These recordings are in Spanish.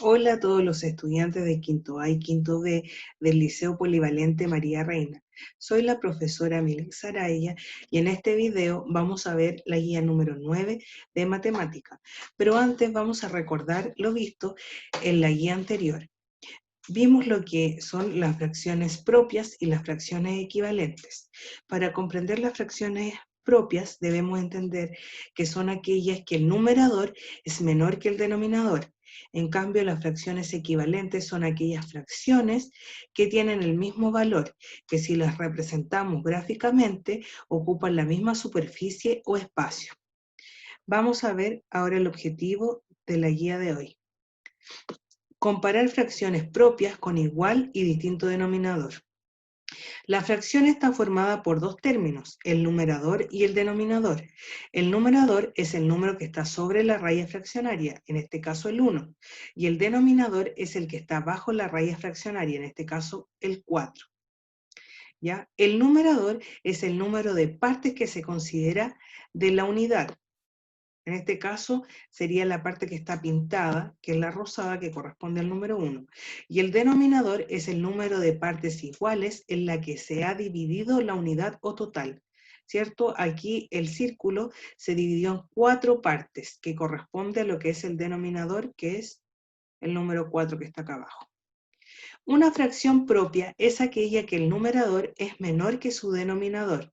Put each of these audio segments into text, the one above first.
Hola a todos los estudiantes de quinto A y quinto B del Liceo Polivalente María Reina. Soy la profesora Milex Saraya y en este video vamos a ver la guía número 9 de matemática. Pero antes vamos a recordar lo visto en la guía anterior. Vimos lo que son las fracciones propias y las fracciones equivalentes. Para comprender las fracciones propias debemos entender que son aquellas que el numerador es menor que el denominador. En cambio, las fracciones equivalentes son aquellas fracciones que tienen el mismo valor, que si las representamos gráficamente ocupan la misma superficie o espacio. Vamos a ver ahora el objetivo de la guía de hoy. Comparar fracciones propias con igual y distinto denominador. La fracción está formada por dos términos, el numerador y el denominador. El numerador es el número que está sobre la raya fraccionaria, en este caso el 1, y el denominador es el que está bajo la raya fraccionaria, en este caso el 4. ¿Ya? El numerador es el número de partes que se considera de la unidad. En este caso sería la parte que está pintada, que es la rosada, que corresponde al número 1. Y el denominador es el número de partes iguales en la que se ha dividido la unidad o total. ¿Cierto? Aquí el círculo se dividió en 4 partes, que corresponde a lo que es el denominador, que es el número 4 que está acá abajo. Una fracción propia es aquella que el numerador es menor que su denominador.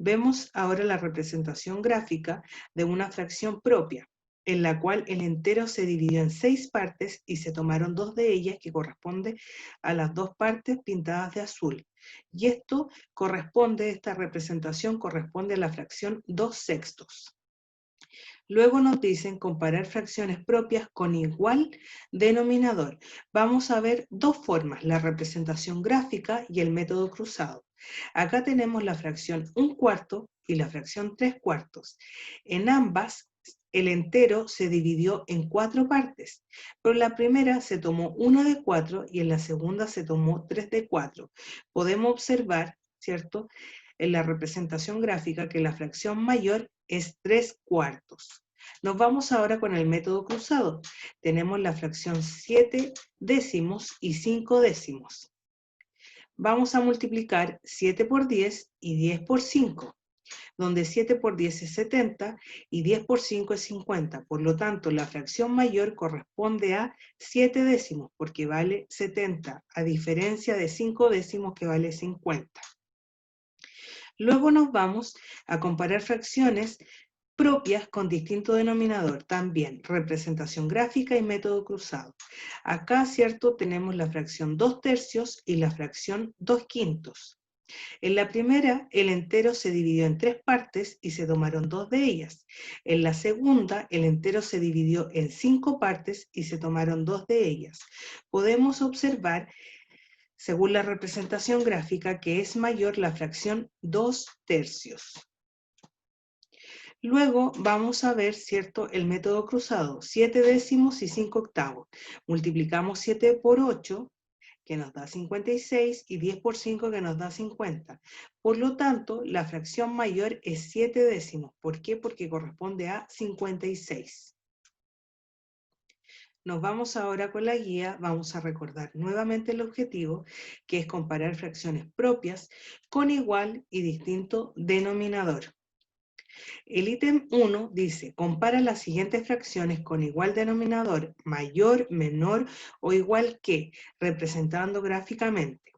Vemos ahora la representación gráfica de una fracción propia, en la cual el entero se dividió en 6 partes y se tomaron 2 de ellas que corresponden a las 2 partes pintadas de azul. Y esta representación corresponde a la fracción 2/6. Luego nos dicen comparar fracciones propias con igual denominador. Vamos a ver dos formas, la representación gráfica y el método cruzado. Acá tenemos la fracción 1/4 y la fracción 3/4. En ambas, el entero se dividió en 4 partes, pero en la primera se tomó 1 de 4 y en la segunda se tomó 3 de 4. Podemos observar, ¿cierto?, en la representación gráfica que la fracción mayor es 3/4. Nos vamos ahora con el método cruzado. Tenemos la fracción 7 décimos y 5 décimos. Vamos a multiplicar 7 por 10 y 10 por 5, donde 7 por 10 es 70 y 10 por 5 es 50. Por lo tanto, la fracción mayor corresponde a 7 décimos, porque vale 70, a diferencia de 5 décimos que vale 50. Luego nos vamos a comparar fracciones propias con distinto denominador, también representación gráfica y método cruzado. Acá, ¿cierto?, tenemos la fracción 2/3 y la fracción 2/5. En la primera, el entero se dividió en 3 partes y se tomaron 2 de ellas. En la segunda, el entero se dividió en 5 partes y se tomaron 2 de ellas. Podemos observar, según la representación gráfica, que es mayor la fracción 2/3. Luego vamos a ver, ¿cierto?, el método cruzado, 7 décimos y 5 octavos. Multiplicamos 7 por 8, que nos da 56, y 10 por 5, que nos da 50. Por lo tanto, la fracción mayor es 7 décimos. ¿Por qué? Porque corresponde a 56. Nos vamos ahora con la guía, vamos a recordar nuevamente el objetivo, que es comparar fracciones propias con igual y distinto denominador. El ítem 1 dice, compara las siguientes fracciones con igual denominador, mayor, menor o igual que, representando gráficamente.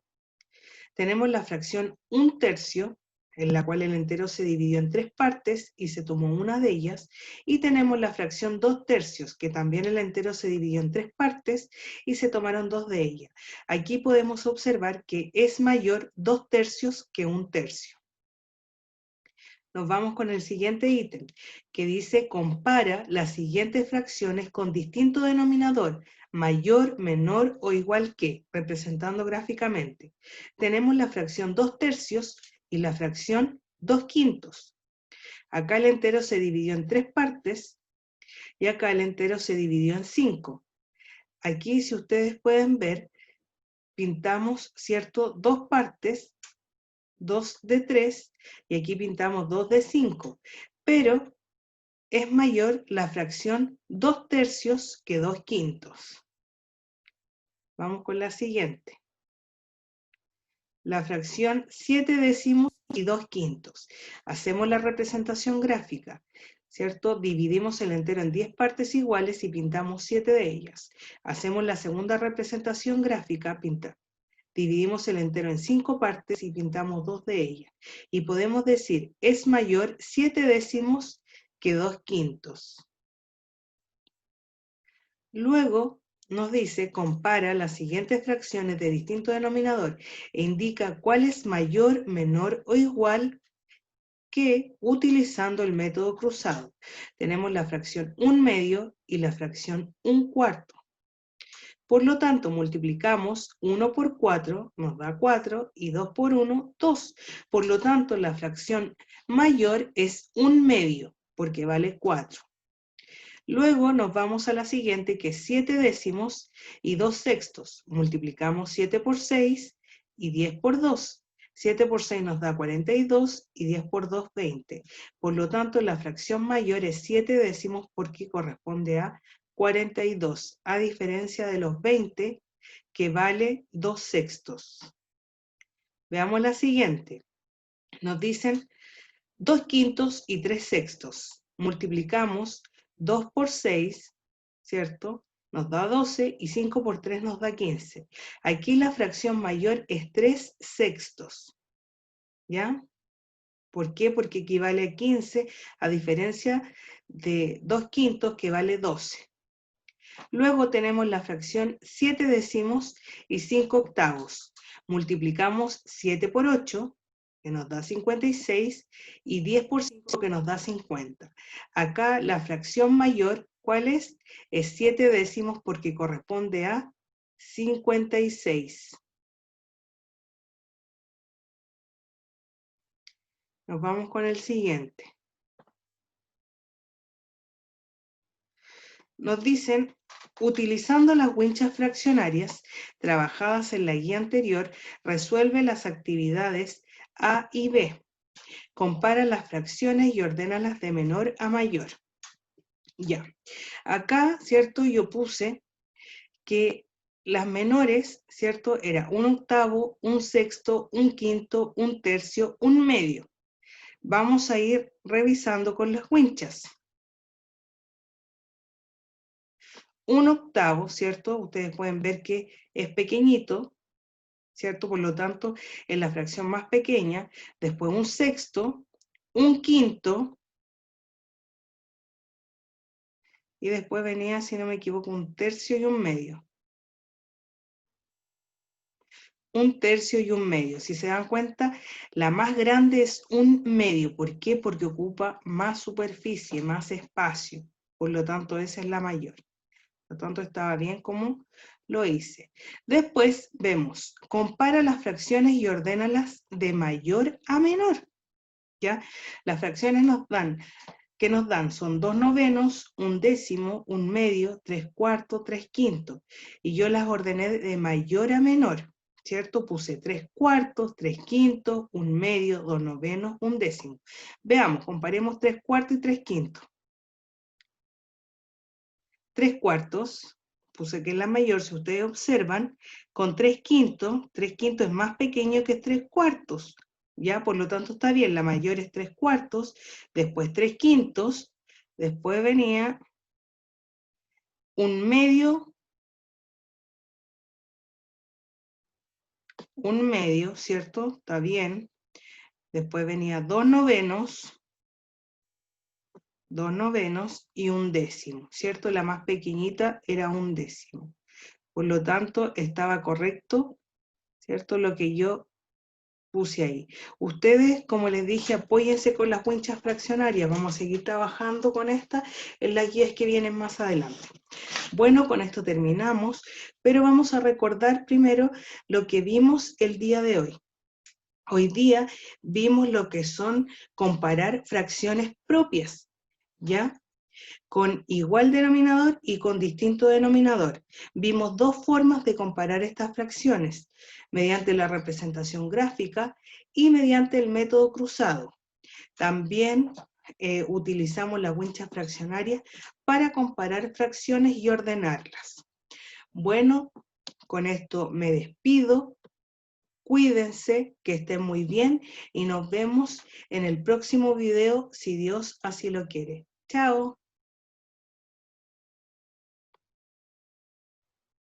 Tenemos la fracción 1/3, en la cual el entero se dividió en 3 partes y se tomó una de ellas, y tenemos la fracción 2/3, que también el entero se dividió en 3 partes y se tomaron 2 de ellas. Aquí podemos observar que es mayor 2/3 que 1/3. Nos vamos con el siguiente ítem, que dice compara las siguientes fracciones con distinto denominador, mayor, menor o igual que, representando gráficamente. Tenemos la fracción 2/3 y la fracción 2/5. Acá el entero se dividió en 3 partes y acá el entero se dividió en 5. Aquí, si ustedes pueden ver, pintamos, ¿cierto?, 2 partes, 2 de 3, y aquí pintamos 2 de 5, pero es mayor la fracción 2/3 que 2/5. Vamos con la siguiente. La fracción 7 décimos y 2 quintos. Hacemos la representación gráfica, ¿cierto? Dividimos el entero en 10 partes iguales y pintamos 7 de ellas. Hacemos la segunda representación gráfica, dividimos el entero en 5 partes y pintamos 2 de ellas. Y podemos decir, es mayor 7 décimos que 2 quintos. Luego nos dice, compara las siguientes fracciones de distinto denominador e indica cuál es mayor, menor o igual que utilizando el método cruzado. Tenemos la fracción 1/2 y la fracción 1/4. Por lo tanto, multiplicamos 1 por 4, nos da 4, y 2 por 1, 2. Por lo tanto, la fracción mayor es 1/2, porque vale 4. Luego nos vamos a la siguiente, que es 7 décimos y 2 sextos. Multiplicamos 7 por 6 y 10 por 2. 7 por 6 nos da 42 y 10 por 2, 20. Por lo tanto, la fracción mayor es 7 décimos porque corresponde a 42, a diferencia de los 20, que vale 2 sextos. Veamos la siguiente. Nos dicen 2 quintos y 3 sextos. Multiplicamos 2 por 6, ¿cierto? Nos da 12 y 5 por 3 nos da 15. Aquí la fracción mayor es 3 sextos, ¿ya? ¿Por qué? Porque equivale a 15, a diferencia de 2 quintos que vale 12. Luego tenemos la fracción 7 décimos y 5 octavos. Multiplicamos 7 por 8, que nos da 56, y 10 por 5, que nos da 50. Acá la fracción mayor, ¿cuál es? Es 7 décimos porque corresponde a 56. Nos vamos con el siguiente. Nos dicen, utilizando las winchas fraccionarias trabajadas en la guía anterior, resuelve las actividades A y B. Compara las fracciones y ordénalas de menor a mayor. Ya. Acá, ¿cierto? Yo puse que las menores, ¿cierto? Era 1/8, 1/6, 1/5, 1/3, 1/2. Vamos a ir revisando con las winchas. 1/8, ¿cierto? Ustedes pueden ver que es pequeñito, ¿cierto? Por lo tanto, es la fracción más pequeña. Después 1/6, 1/5, y después venía, si no me equivoco, 1/3 y 1/2. 1/3 y 1/2. Si se dan cuenta, la más grande es 1/2. ¿Por qué? Porque ocupa más superficie, más espacio. Por lo tanto, esa es la mayor. Por lo tanto, estaba bien como lo hice. Después vemos, compara las fracciones y ordénalas de mayor a menor. ¿Ya? Las fracciones ¿qué nos dan? Son 2 novenos, 1/10, 1/2, 3/4, 3/5. Y yo las ordené de mayor a menor, ¿cierto? Puse 3/4, 3/5, 1/2, 2 novenos, 1/10. Veamos, comparemos 3/4 y 3/5. 3/4, puse que es la mayor, si ustedes observan, con 3/5, 3/5 es más pequeño que 3/4. ¿Ya? Por lo tanto está bien, la mayor es 3/4, después 3/5, después venía 1/2, 1/2, ¿cierto? Está bien. Después venía 2 novenos, 2 novenos y 1/10, ¿cierto? La más pequeñita era 1/10. Por lo tanto, estaba correcto, ¿cierto? Lo que yo puse ahí. Ustedes, como les dije, apóyense con las winchas fraccionarias. Vamos a seguir trabajando con esta en las guías que vienen más adelante. Bueno, con esto terminamos, pero vamos a recordar primero lo que vimos el día de hoy. Hoy día vimos lo que son comparar fracciones propias, ¿ya? Con igual denominador y con distinto denominador. Vimos dos formas de comparar estas fracciones, mediante la representación gráfica y mediante el método cruzado. También utilizamos las winchas fraccionarias para comparar fracciones y ordenarlas. Bueno, Con esto me despido. Cuídense, que estén muy bien y nos vemos en el próximo video si Dios así lo quiere. Chao.